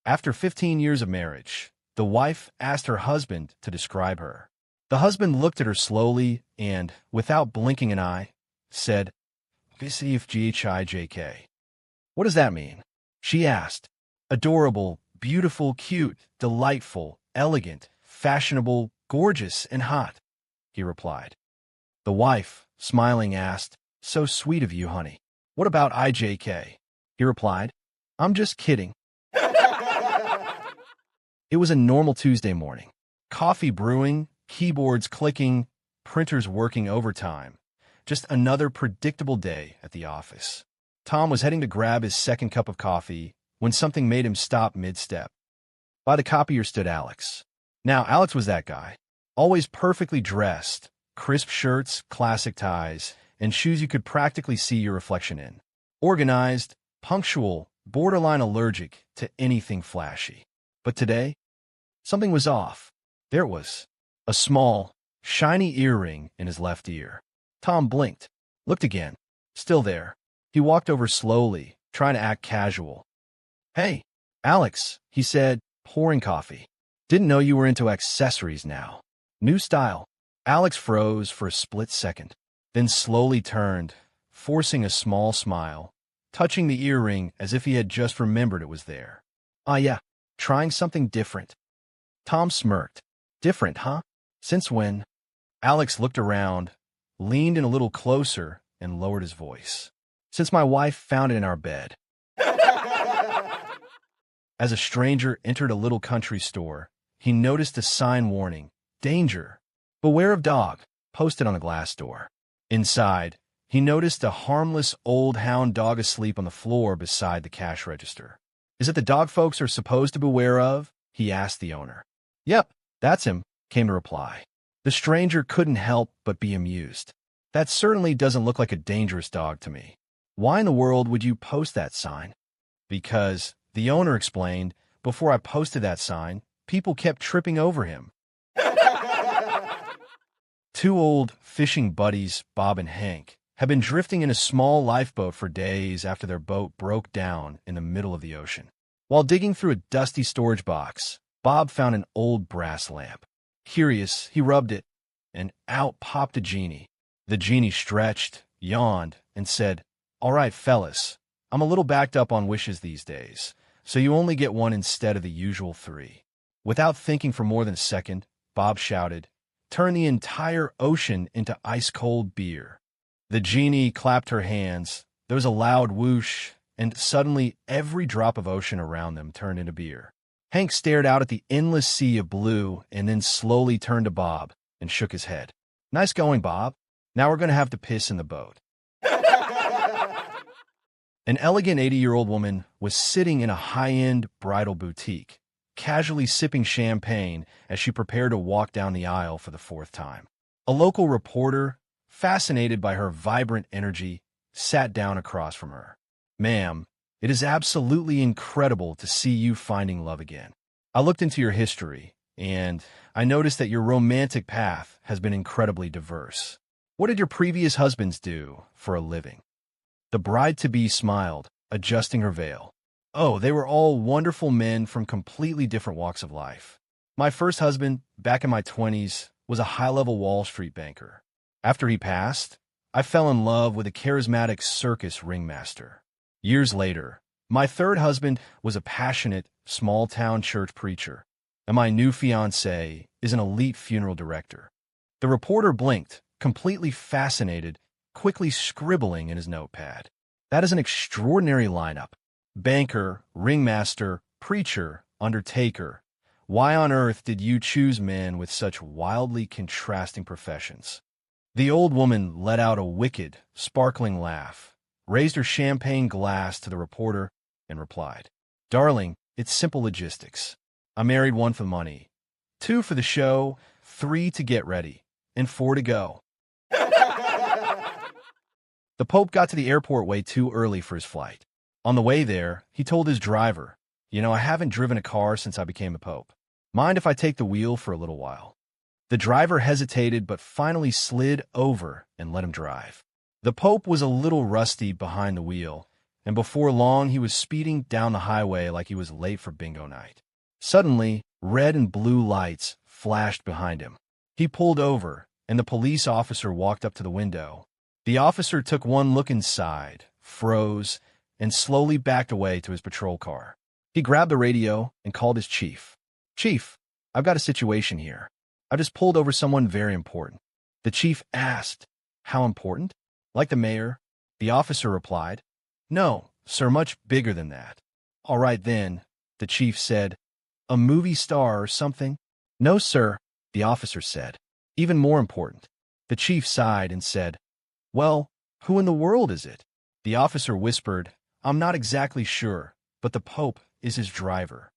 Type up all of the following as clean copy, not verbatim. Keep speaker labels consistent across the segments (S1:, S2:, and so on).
S1: After 15 years of marriage, the wife asked her husband to describe her. The husband looked at her slowly and, without blinking an eye, said, ABCDEFGHIJK. What does that mean? She asked. Adorable, beautiful, cute, delightful, elegant, fashionable, gorgeous, and hot, he replied. The wife, smiling, asked, So sweet of you, honey. What about IJK? He replied, I'm just kidding. It was a normal Tuesday morning. Coffee brewing, keyboards clicking, printers working overtime. Just another predictable day at the office. Tom was heading to grab his second cup of coffee when something made him stop mid-step. By the copier stood Alex. Now, Alex was that guy. Always perfectly dressed, crisp shirts, classic ties, and shoes you could practically see your reflection in. Organized, punctual, borderline allergic to anything flashy. But today, something was off. There it was, a small, shiny earring in his left ear. Tom blinked, looked again. Still there. He walked over slowly, trying to act casual. Hey, Alex, he said, pouring coffee. Didn't know you were into accessories now. New style. Alex froze for a split second, then slowly turned, forcing a small smile, touching the earring as if he had just remembered it was there. Yeah, trying something different. Tom smirked. Different, huh? Since when? Alex looked around, leaned in a little closer, and lowered his voice. Since my wife found it in our bed. As a stranger entered a little country store, he noticed a sign warning, Danger, beware of dog, posted on the glass door. Inside, he noticed a harmless old hound dog asleep on the floor beside the cash register. Is it the dog folks are supposed to beware of? He asked the owner. Yep, that's him, came the reply. The stranger couldn't help but be amused. That certainly doesn't look like a dangerous dog to me. Why in the world would you post that sign? Because, the owner explained, before I posted that sign, people kept tripping over him. Two old fishing buddies, Bob and Hank, had been drifting in a small lifeboat for days after their boat broke down in the middle of the ocean. While digging through a dusty storage box, Bob found an old brass lamp. Curious, he rubbed it, and out popped a genie. The genie stretched, yawned, and said, All right, fellas, I'm a little backed up on wishes these days, so you only get one instead of the usual 3. Without thinking for more than a second, Bob shouted, Turn the entire ocean into ice-cold beer. The genie clapped her hands, there was a loud whoosh, and suddenly every drop of ocean around them turned into beer. Hank stared out at the endless sea of blue and then slowly turned to Bob and shook his head. Nice going, Bob. Now we're going to have to piss in the boat. An elegant 80-year-old woman was sitting in a high-end bridal boutique, casually sipping champagne as she prepared to walk down the aisle for the 4th time. A local reporter, fascinated by her vibrant energy, sat down across from her. Ma'am, it is absolutely incredible to see you finding love again. I looked into your history, and I noticed that your romantic path has been incredibly diverse. What did your previous husbands do for a living? The bride-to-be smiled, adjusting her veil. Oh, they were all wonderful men from completely different walks of life. My first husband, back in my 20s, was a high-level Wall Street banker. After he passed, I fell in love with a charismatic circus ringmaster. Years later, my third husband was a passionate, small-town church preacher, and my new fiancé is an elite funeral director. The reporter blinked, completely fascinated, quickly scribbling in his notepad. That is an extraordinary lineup. Banker, ringmaster, preacher, undertaker. Why on earth did you choose men with such wildly contrasting professions? The old woman let out a wicked, sparkling laugh, raised her champagne glass to the reporter, and replied, Darling, it's simple logistics. I married 1 for money, 2 for the show, 3 to get ready, and 4 to go. The Pope got to the airport way too early for his flight. On the way there, he told his driver, I haven't driven a car since I became a Pope. Mind if I take the wheel for a little while? The driver hesitated but finally slid over and let him drive. The Pope was a little rusty behind the wheel, and before long he was speeding down the highway like he was late for bingo night. Suddenly, red and blue lights flashed behind him. He pulled over, and the police officer walked up to the window. The officer took one look inside, froze, and slowly backed away to his patrol car. He grabbed the radio and called his chief. "Chief, I've got a situation here. I just pulled over someone very important." The chief asked, "How important?" "Like the mayor?" The officer replied, "No, sir, much bigger than that." "All right then," the chief said. "A movie star or something?" "No, sir," the officer said. "Even more important." The chief sighed and said, "Well, who in the world is it?" The officer whispered, "I'm not exactly sure, but the Pope is his driver."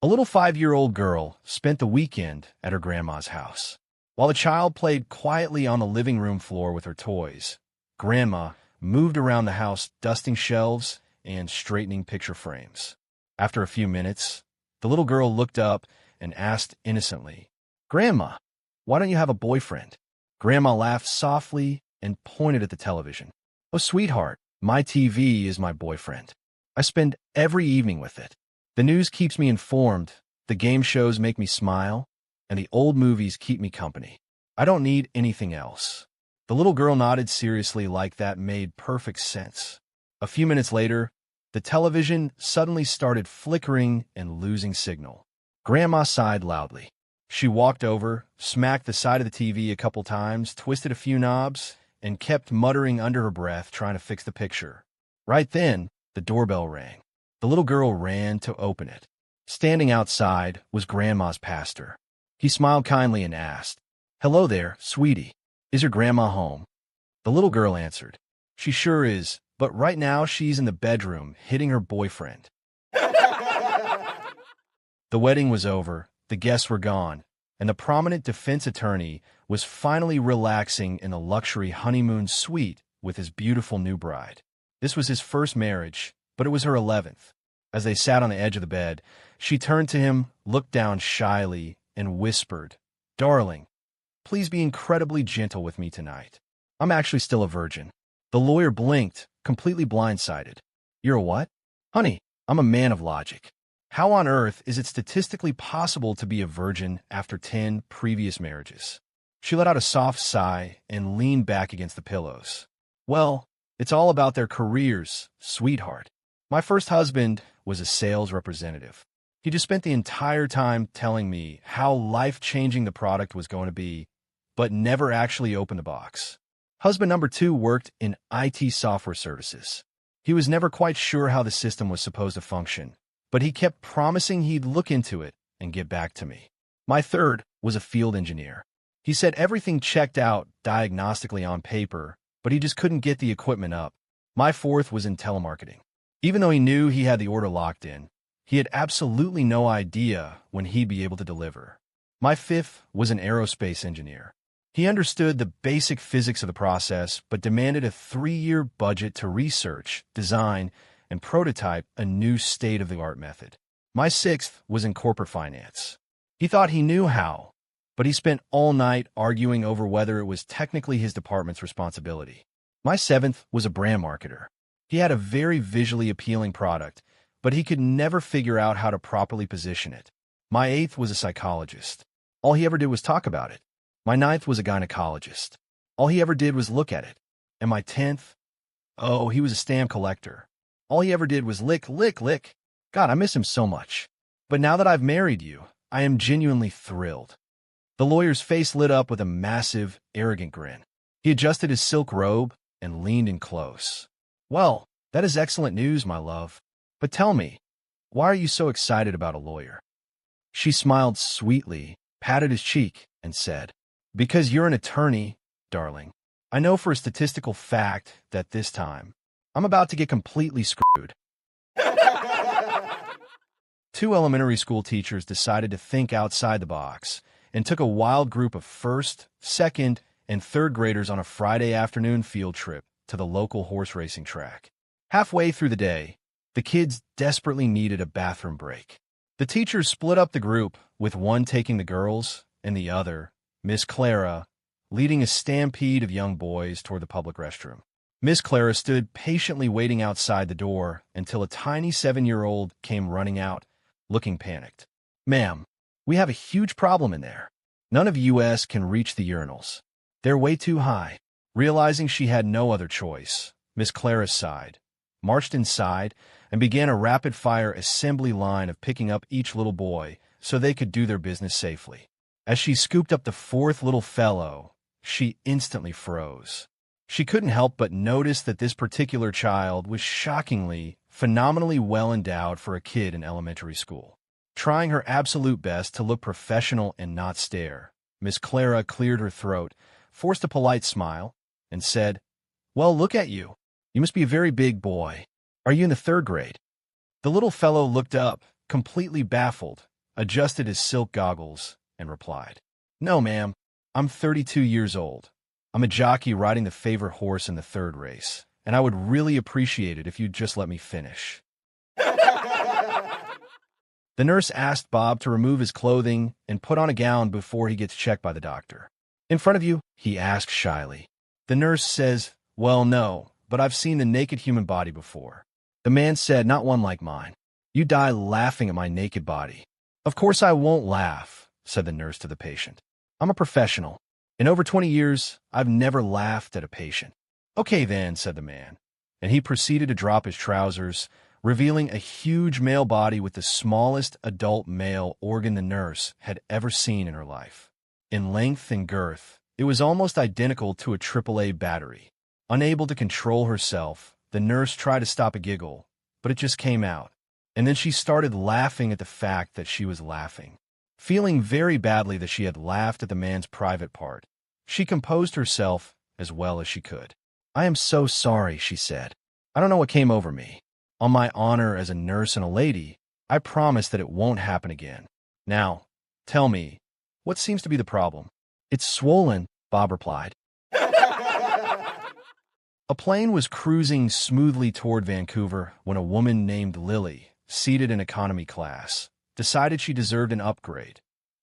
S1: A little 5-year-old girl spent the weekend at her grandma's house. While the child played quietly on the living room floor with her toys, Grandma moved around the house dusting shelves and straightening picture frames. After a few minutes, the little girl looked up and asked innocently, "Grandma, why don't you have a boyfriend?" Grandma laughed softly and pointed at the television. "Oh, sweetheart, my TV is my boyfriend. I spend every evening with it. The news keeps me informed, the game shows make me smile, and the old movies keep me company. I don't need anything else." The little girl nodded seriously like that made perfect sense. A few minutes later, the television suddenly started flickering and losing signal. Grandma sighed loudly. She walked over, smacked the side of the TV a couple times, twisted a few knobs, and kept muttering under her breath, trying to fix the picture. Right then, the doorbell rang. The little girl ran to open it. Standing outside was Grandma's pastor. He smiled kindly and asked, "Hello there, sweetie. Is your grandma home?" The little girl answered, "She sure is, but right now she's in the bedroom hitting her boyfriend." The wedding was over, the guests were gone, and the prominent defense attorney was finally relaxing in a luxury honeymoon suite with his beautiful new bride. This was his first marriage, but it was her 11th. As they sat on the edge of the bed, she turned to him, looked down shyly, and whispered, "Darling, please be incredibly gentle with me tonight. I'm actually still a virgin." The lawyer blinked, completely blindsided. "You're a what?" "Honey, I'm a man of logic. How on earth is it statistically possible to be a virgin after 10 previous marriages?" She let out a soft sigh and leaned back against the pillows. "Well, it's all about their careers, sweetheart. My first husband was a sales representative. He just spent the entire time telling me how life-changing the product was going to be, but never actually opened the box. Husband number 2 worked in IT software services. He was never quite sure how the system was supposed to function, but he kept promising he'd look into it and get back to me. My third was a field engineer. He said everything checked out diagnostically on paper, but he just couldn't get the equipment up. My fourth was in telemarketing. Even though he knew he had the order locked in, he had absolutely no idea when he'd be able to deliver. My fifth was an aerospace engineer. He understood the basic physics of the process, but demanded a 3-year budget to research, design, and prototype a new state-of-the-art method. My sixth was in corporate finance. He thought he knew how, but he spent all night arguing over whether it was technically his department's responsibility. My seventh was a brand marketer. He had a very visually appealing product, but he could never figure out how to properly position it. My eighth was a psychologist. All he ever did was talk about it. My ninth was a gynecologist. All he ever did was look at it. And my 10th? Oh, he was a stamp collector. All he ever did was lick, lick, lick. God, I miss him so much. But now that I've married you, I am genuinely thrilled." The lawyer's face lit up with a massive, arrogant grin. He adjusted his silk robe and leaned in close. "Well, that is excellent news, my love. But tell me, why are you so excited about a lawyer?" She smiled sweetly, patted his cheek, and said, "Because you're an attorney, darling. I know for a statistical fact that this time, I'm about to get completely screwed." 2 elementary school teachers decided to think outside the box and took a wild group of first, second, and third graders on a Friday afternoon field trip to the local horse racing track. Halfway through the day, the kids desperately needed a bathroom break. The teachers split up the group, with one taking the girls and the other, Miss Clara, leading a stampede of young boys toward the public restroom. Miss Clara stood patiently waiting outside the door until a tiny 7-year-old came running out, looking panicked. "Ma'am, we have a huge problem in there. None of us can reach the urinals. They're way too high." Realizing she had no other choice, Miss Clara sighed, marched inside, and began a rapid-fire assembly line of picking up each little boy so they could do their business safely. As she scooped up the fourth little fellow, she instantly froze. She couldn't help but notice that this particular child was shockingly, phenomenally well endowed for a kid in elementary school. Trying her absolute best to look professional and not stare, Miss Clara cleared her throat, forced a polite smile, and said, "Well, look at you. You must be a very big boy. Are you in the 3rd grade?" The little fellow looked up, completely baffled, adjusted his silk goggles, and replied, "No, ma'am. I'm 32 years old. I'm a jockey riding the favorite horse in the 3rd race, and I would really appreciate it if you'd just let me finish." The nurse asked Bob to remove his clothing and put on a gown before he gets checked by the doctor. "In front of you?" he asked shyly. The nurse says, "Well, no, but I've seen the naked human body before." The man said, "Not one like mine. You die laughing at my naked body." "Of course I won't laugh," said the nurse to the patient. "I'm a professional. In over 20 years, I've never laughed at a patient." "Okay then," said the man, and he proceeded to drop his trousers, revealing a huge male body with the smallest adult male organ the nurse had ever seen in her life. In length and girth, it was almost identical to a AAA battery. Unable to control herself, the nurse tried to stop a giggle, but it just came out, and then she started laughing at the fact that she was laughing. Feeling very badly that she had laughed at the man's private part, she composed herself as well as she could. "I am so sorry," she said. "I don't know what came over me. On my honor as a nurse and a lady, I promise that it won't happen again. Now, tell me, what seems to be the problem?" "It's swollen," Bob replied. A plane was cruising smoothly toward Vancouver when a woman named Lily, seated in economy class, decided she deserved an upgrade.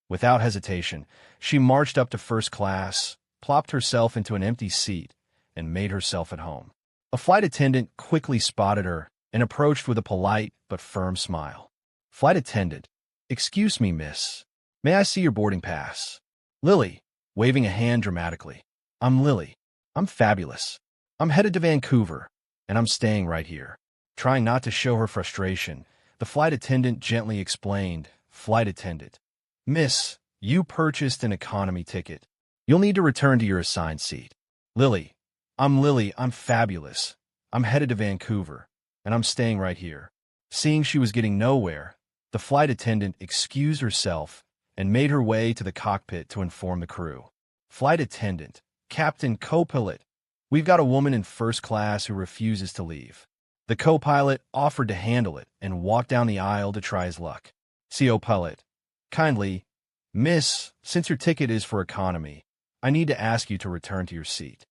S1: Without hesitation, she marched up to first class, plopped herself into an empty seat, and made herself at home. A flight attendant quickly spotted her and approached with a polite but firm smile. "Flight attendant, excuse me, miss. May I see your boarding pass?" "Lily," waving a hand dramatically. "I'm Lily. I'm fabulous. I'm headed to Vancouver, and I'm staying right here." Trying not to show her frustration, the flight attendant gently explained, "Flight attendant, miss, you purchased an economy ticket. You'll need to return to your assigned seat." "Lily, I'm fabulous. I'm headed to Vancouver, and I'm staying right here." Seeing she was getting nowhere, the flight attendant excused herself and made her way to the cockpit to inform the crew. "Flight attendant, captain, co-pilot, we've got a woman in first class who refuses to leave." The co-pilot offered to handle it and walked down the aisle to try his luck. CO pilot, "Kindly, miss, since your ticket is for economy, I need to ask you to return to your seat."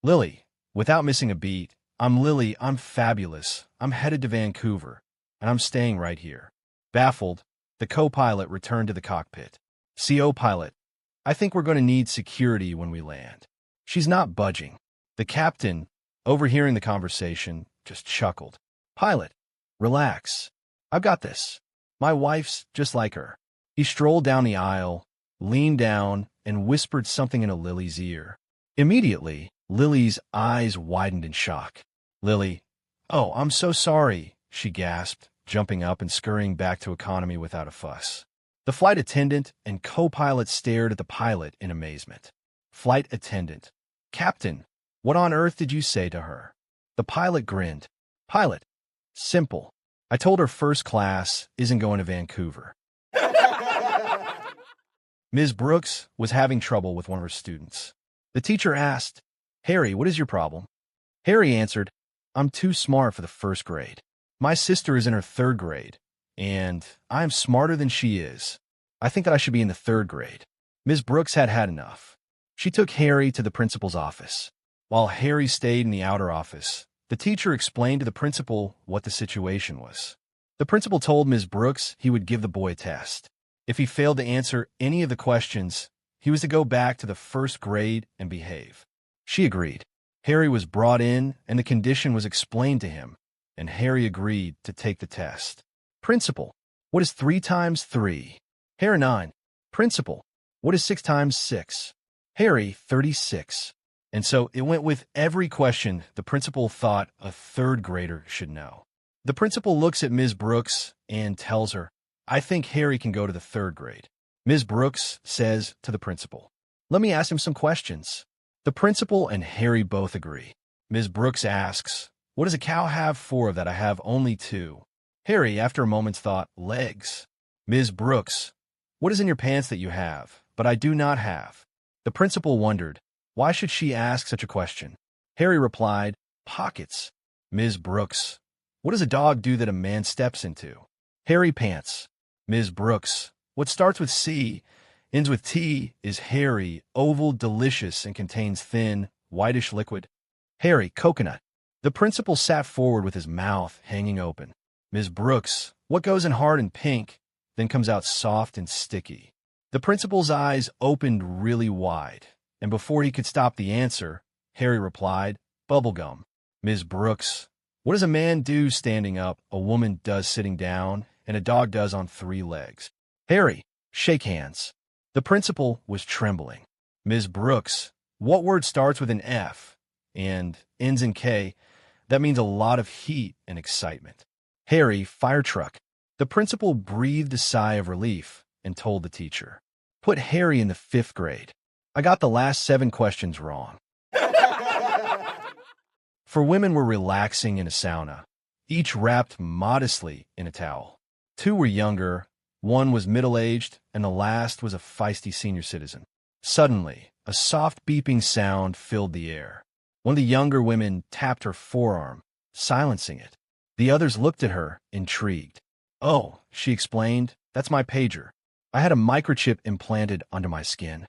S1: "Lily, without missing a beat, I'm Lily, I'm fabulous. I'm headed to Vancouver, and I'm staying right here." Baffled, the co-pilot returned to the cockpit. "CO pilot, I think we're going to need security when we land." She's not budging. The captain, overhearing the conversation, just chuckled. "Pilot, relax. I've got this. My wife's just like her." He strolled down the aisle, leaned down, and whispered something into Lily's ear. Immediately, Lily's eyes widened in shock. "Lily, oh, I'm so sorry," she gasped, jumping up and scurrying back to economy without a fuss. The flight attendant and co-pilot stared at the pilot in amazement. Flight attendant, "Captain, what on earth did you say to her?" The pilot grinned. "Pilot, simple. I told her first class isn't going to Vancouver." Ms. Brooks was having trouble with one of her students. The teacher asked, "Harry, what is your problem?" Harry answered, "I'm too smart for the first grade. My sister is in her 3rd grade, and I'm smarter than she is. I think that I should be in the 3rd grade." Ms. Brooks had had enough. She took Harry to the principal's office. While Harry stayed in the outer office, the teacher explained to the principal what the situation was. The principal told Ms. Brooks he would give the boy a test. If he failed to answer any of the questions, he was to go back to the 1st grade and behave. She agreed. Harry was brought in, and the condition was explained to him, and Harry agreed to take the test. Principal, what is 3 times 3? Harry, 9. Principal, what is 6 times 6? Harry, 36. And so it went with every question the principal thought a third grader should know. The principal looks at Ms. Brooks and tells her, I think Harry can go to the 3rd grade. Ms. Brooks says to the principal, let me ask him some questions. The principal and Harry both agree. Ms. Brooks asks, what does a cow have 4 of that I have only 2? Harry, after a moment's thought, legs. Ms. Brooks, what is in your pants that you have, but I do not have? The principal wondered, why should she ask such a question? Harry replied, pockets. Ms. Brooks, what does a dog do that a man steps into? Harry, pants. Ms. Brooks, what starts with C, ends with T, is hairy, oval, delicious, and contains thin, whitish liquid? Harry, coconut. The principal sat forward with his mouth hanging open. Ms. Brooks, what goes in hard and pink, then comes out soft and sticky? The principal's eyes opened really wide, and before he could stop the answer, Harry replied, bubblegum. Ms. Brooks, what does a man do standing up, a woman does sitting down, and a dog does on 3 legs? Harry, shake hands. The principal was trembling. Ms. Brooks, what word starts with an F and ends in K? That means a lot of heat and excitement. Harry, fire truck. The principal breathed a sigh of relief and told the teacher, put Harry in the 5th grade. I got the last 7 questions wrong. 4 women were relaxing in a sauna, each wrapped modestly in a towel. 2 were younger, 1 was middle-aged, and the last was a feisty senior citizen. Suddenly, a soft beeping sound filled the air. One of the younger women tapped her forearm, silencing it. The others looked at her, intrigued. Oh, she explained, that's my pager. I had a microchip implanted under my skin.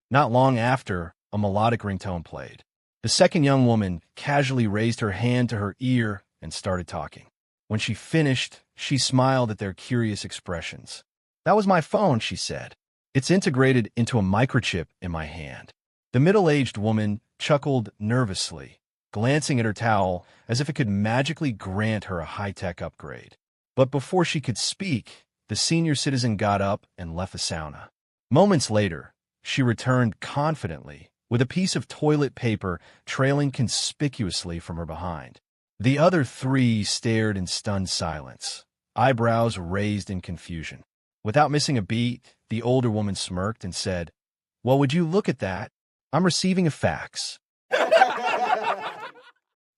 S1: Not long after, a melodic ringtone played. The second young woman casually raised her hand to her ear and started talking. When she finished, she smiled at their curious expressions. That was my phone, she said. It's integrated into a microchip in my hand. The middle-aged woman chuckled nervously, glancing at her towel as if it could magically grant her a high-tech upgrade. But before she could speak, the senior citizen got up and left the sauna. Moments later, she returned confidently, with a piece of toilet paper trailing conspicuously from her behind. The other 3 stared in stunned silence, eyebrows raised in confusion. Without missing a beat, the older woman smirked and said, well, would you look at that? I'm receiving a fax.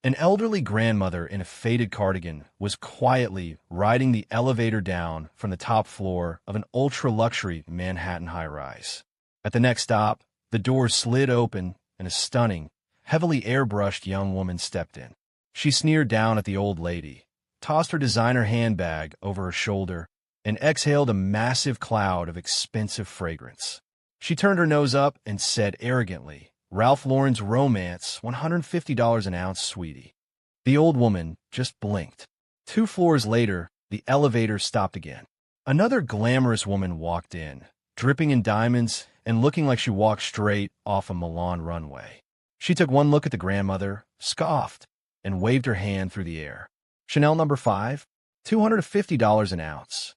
S1: An elderly grandmother in a faded cardigan was quietly riding the elevator down from the top floor of an ultra-luxury Manhattan high-rise. At the next stop, the door slid open and a stunning, heavily airbrushed young woman stepped in. She sneered down at the old lady, tossed her designer handbag over her shoulder, and exhaled a massive cloud of expensive fragrance. She turned her nose up and said arrogantly, Ralph Lauren's Romance, $150 an ounce, sweetie. The old woman just blinked. 2 floors later, the elevator stopped again. Another glamorous woman walked in, dripping in diamonds and looking like she walked straight off a Milan runway. She took one look at the grandmother, scoffed, and waved her hand through the air. Chanel No. 5, $250 an ounce.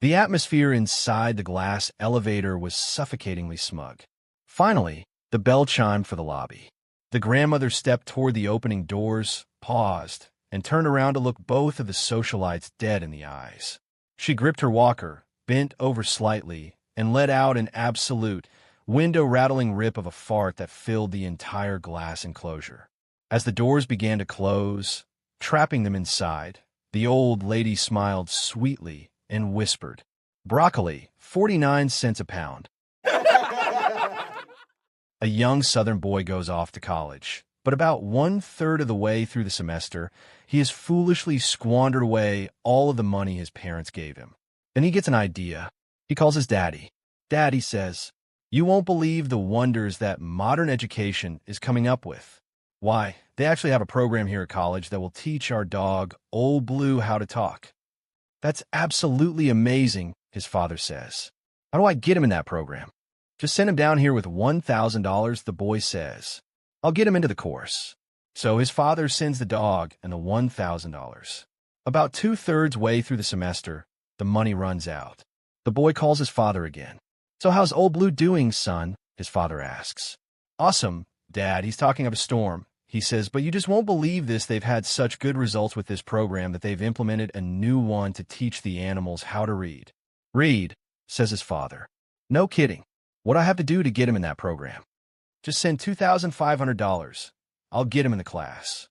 S1: The atmosphere inside the glass elevator was suffocatingly smug. Finally, the bell chimed for the lobby. The grandmother stepped toward the opening doors, paused, and turned around to look both of the socialites dead in the eyes. She gripped her walker, bent over slightly, and let out an absolute, window-rattling rip of a fart that filled the entire glass enclosure. As the doors began to close, trapping them inside, the old lady smiled sweetly and whispered, broccoli, 49 cents a pound. A young Southern boy goes off to college, but about 1/3 of the way through the semester, he has foolishly squandered away all of the money his parents gave him. Then he gets an idea. He calls his daddy. Dad, he says, you won't believe the wonders that modern education is coming up with. Why, they actually have a program here at college that will teach our dog, Old Blue, how to talk. That's absolutely amazing, his father says. How do I get him in that program? Just send him down here with $1,000, the boy says. I'll get him into the course. So his father sends the dog and the $1,000. About two-thirds way through the semester, the money runs out. The boy calls his father again. "So how's old Blue doing, son?" his father asks. "Awesome, Dad. He's talking up a storm," he says, "but you just won't believe this. They've had such good results with this program that they've implemented a new one to teach the animals how to read." "Read," says his father. "No kidding. What do I have to do to get him in that program?" "Just send $2,500. I'll get him in the class."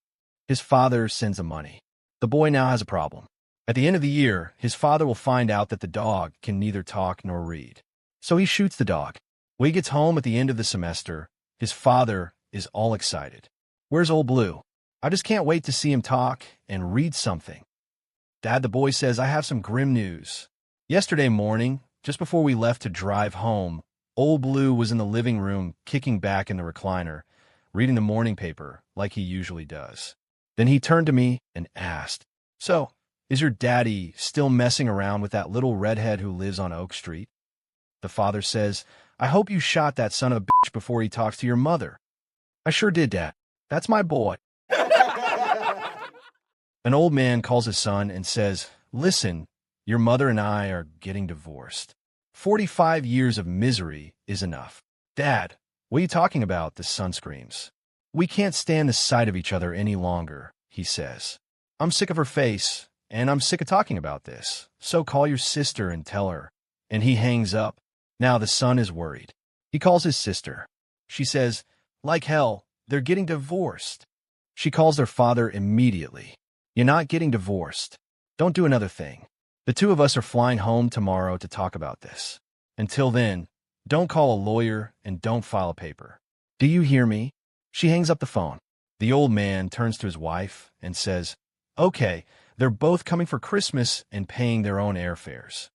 S1: His father sends the money. The boy now has a problem. At the end of the year, his father will find out that the dog can neither talk nor read. So he shoots the dog. When he gets home at the end of the semester, his father is all excited. "Where's old Blue? I just can't wait to see him talk and read something." "Dad," the boy says, "I have some grim news. Yesterday morning, just before we left to drive home, old Blue was in the living room kicking back in the recliner, reading the morning paper like he usually does. Then he turned to me and asked, 'So, is your daddy still messing around with that little redhead who lives on Oak Street?' The father says, 'I hope you shot that son of a bitch before he talks to your mother.' 'I sure did, Dad. That's my boy.'" An old man calls his son and says, "Listen, your mother and I are getting divorced. 45 years of misery is enough." "Dad, what are you talking about?" the son screams. "We can't stand the sight of each other any longer," he says. "I'm sick of her face, and I'm sick of talking about this. So call your sister and tell her." And he hangs up. Now the son is worried. He calls his sister. She says, "Like hell, they're getting divorced." She calls their father immediately. "You're not getting divorced. Don't do another thing. The two of us are flying home tomorrow to talk about this. Until then, don't call a lawyer and don't file a paper. Do you hear me?" She hangs up the phone. The old man turns to his wife and says, "Okay, they're both coming for Christmas and paying their own airfares."